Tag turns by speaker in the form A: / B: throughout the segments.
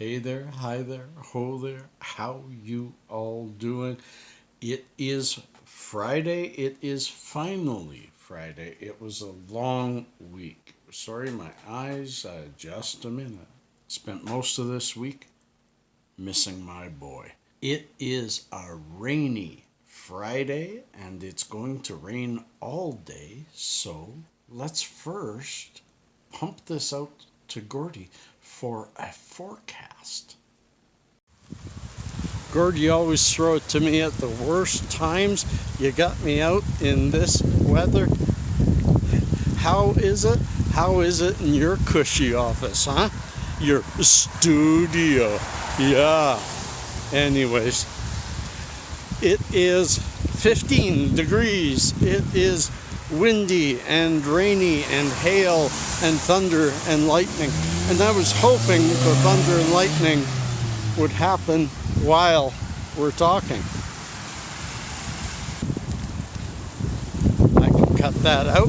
A: Hey there, hi there, ho there, how you all doing? It is Friday. It is finally Friday. It was a long week. Sorry, my eyes, just a minute. Spent most of this week missing my boy. It is a rainy Friday and it's going to rain all day, so let's first pump this out to Gordy for a forecast. Gordy, you always throw it to me at the worst times. You got me out in this weather. How is it? How is it in your cushy office, huh? Your studio. Yeah. Anyways, it is 15 degrees. It is windy and rainy and hail and thunder and lightning. And I was hoping the thunder and lightning would happen while we're talking. I can cut that out.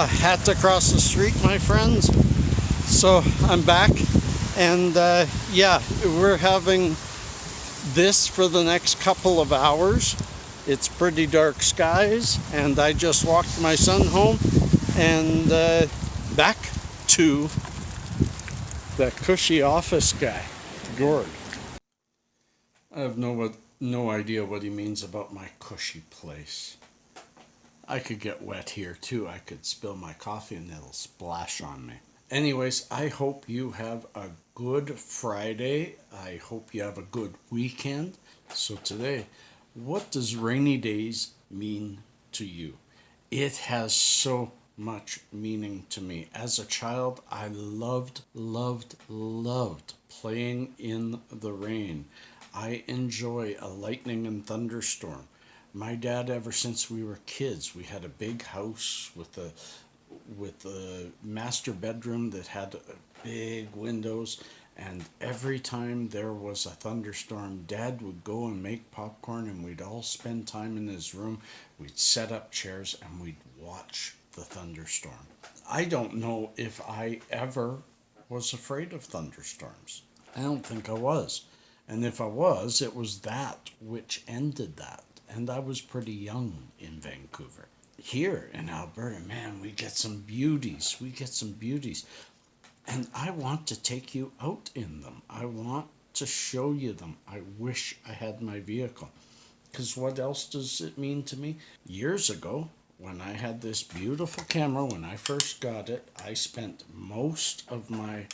A: Had to cross the street, my friends. So I'm back, and yeah, we're having this for the next couple of hours. It's pretty dark skies, and I just walked my son home and back to the cushy office guy, Gord. I have no idea what he means about my cushy place. I could get wet here too. I could spill my coffee and it'll splash on me. Anyways, I hope you have a good Friday. I hope you have a good weekend. So today, what does rainy days mean to you? It has so much meaning to me. As a child, I loved playing in the rain. I enjoy a lightning and thunderstorm. My dad, ever since we were kids, we had a big house with a master bedroom that had big windows, and every time there was a thunderstorm, Dad would go and make popcorn, and we'd all spend time in his room. We'd set up chairs and we'd watch the thunderstorm. I don't know if I ever was afraid of thunderstorms. I don't think I was. And if I was, it was that which ended that. And I was pretty young in Vancouver. Here in Alberta, man, we get some beauties. And I want to take you out in them. I want to show you them. I wish I had my vehicle. Because what else does it mean to me? Years ago, when I had this beautiful camera, when I first got it, I spent most of my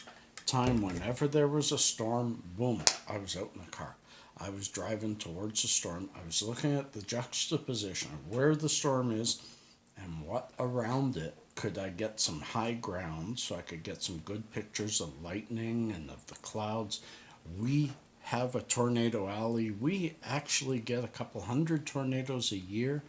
A: time, whenever there was a storm, boom, I was out in the car. I was driving towards the storm. I was looking at the juxtaposition of where the storm is and what around it could I get some high ground so I could get some good pictures of lightning and of the clouds. We have a tornado alley. We actually get a couple hundred tornadoes a year,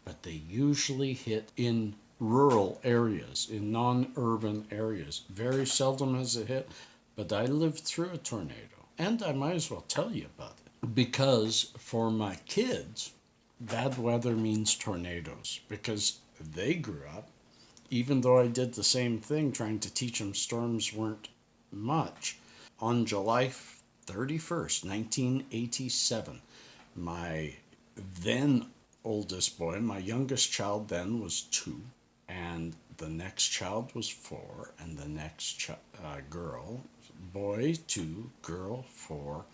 A: but they usually hit in rural areas, in non-urban areas. Very seldom has it hit, but I lived through a tornado, and I might as well tell you about it. Because for my kids, bad weather means tornadoes, because they grew up, even though I did the same thing, trying to teach them storms weren't much. On July 31st, 1987, my then oldest boy, my youngest child then was 2, and the next child was 4, and the next girl, boy 2, girl 4,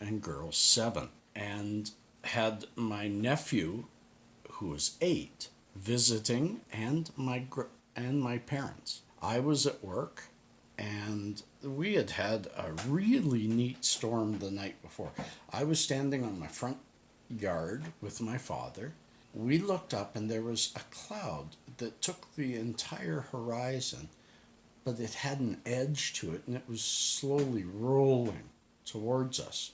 A: and girl 7. And had my nephew, who was 8, visiting, and my parents. I was at work, and we had had a really neat storm the night before. I was standing on my front yard with my father. We looked up, and there was a cloud that took the entire horizon, but it had an edge to it, and it was slowly rolling towards us.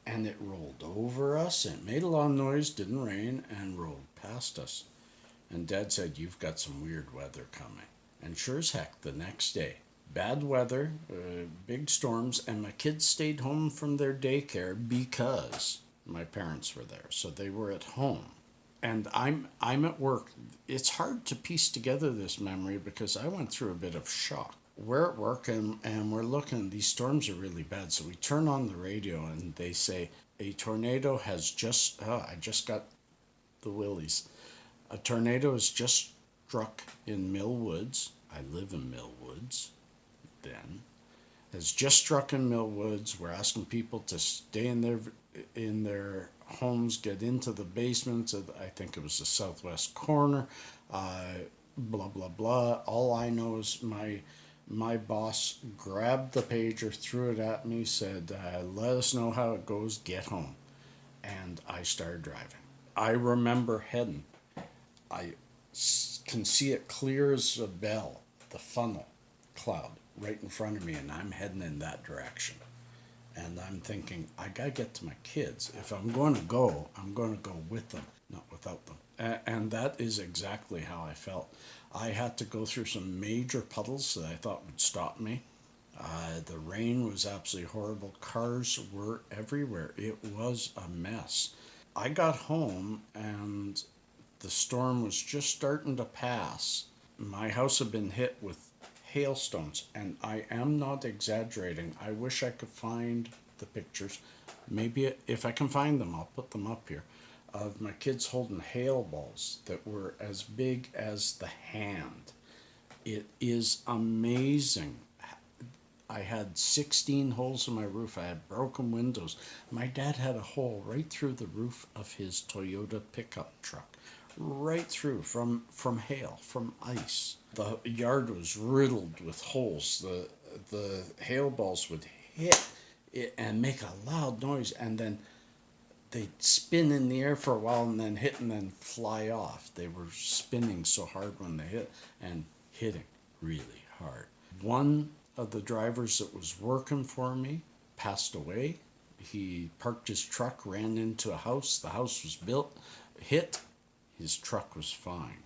A: And it rolled over us, and it made a lot of noise, didn't rain, and rolled past us. And Dad said, "You've got some weird weather coming." And sure as heck, the next day, bad weather, big storms, and my kids stayed home from their daycare because my parents were there. So they were at home. And I'm at work. It's hard to piece together this memory because I went through a bit of shock. we're at work and we're looking, these storms are really bad. So we turn on the radio and they say, a tornado has just, I just got the willies. A tornado has just struck in Mill Woods. I live in Mill Woods then. Has just struck in Mill Woods. We're asking people to stay in their homes, get into the basements of, I think it was the southwest corner, blah, blah, blah. All I know is my boss grabbed the pager, threw it at me, said, let us know how it goes, get home. And I started driving. I remember heading. I can see it clear as a bell, the funnel cloud right in front of me, and I'm heading in that direction. And I'm thinking, I gotta get to my kids. If I'm going to go, I'm going to go with them, not without them. And that is exactly how I felt. I had to go through some major puddles that I thought would stop me. The rain was absolutely horrible. Cars were everywhere. It was a mess. I got home and the storm was just starting to pass. My house had been hit with hailstones, and I am not exaggerating. I wish I could find the pictures. Maybe if I can find them, I'll put them up here. Of my kids holding hail balls that were as big as the hand. It is amazing. I had 16 holes in my roof. I had broken windows. My dad had a hole right through the roof of his Toyota pickup truck. Right through from hail, from ice. The yard was riddled with holes. The hail balls would hit it and make a loud noise, and then they'd spin in the air for a while and then hit and then fly off. They were spinning so hard when they hit and hitting really hard. One of the drivers that was working for me passed away. He parked his truck, ran into a house. The house was built, hit. His truck was fine.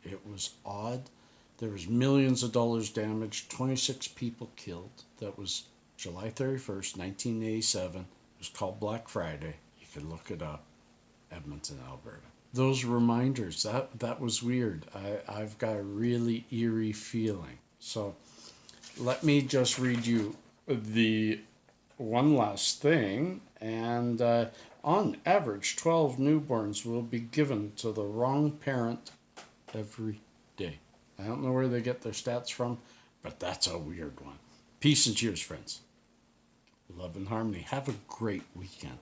A: It was odd. There was millions of dollars damaged, 26 people killed. That was July 31st, 1987. It was called Black Friday. You can look it up. Edmonton, Alberta. Those reminders, that was weird. I've got a really eerie feeling. So let me just read you the one last thing. And on average, 12 newborns will be given to the wrong parent every day. I don't know where they get their stats from, but that's a weird one. Peace and cheers, friends. Love and harmony. Have a great weekend.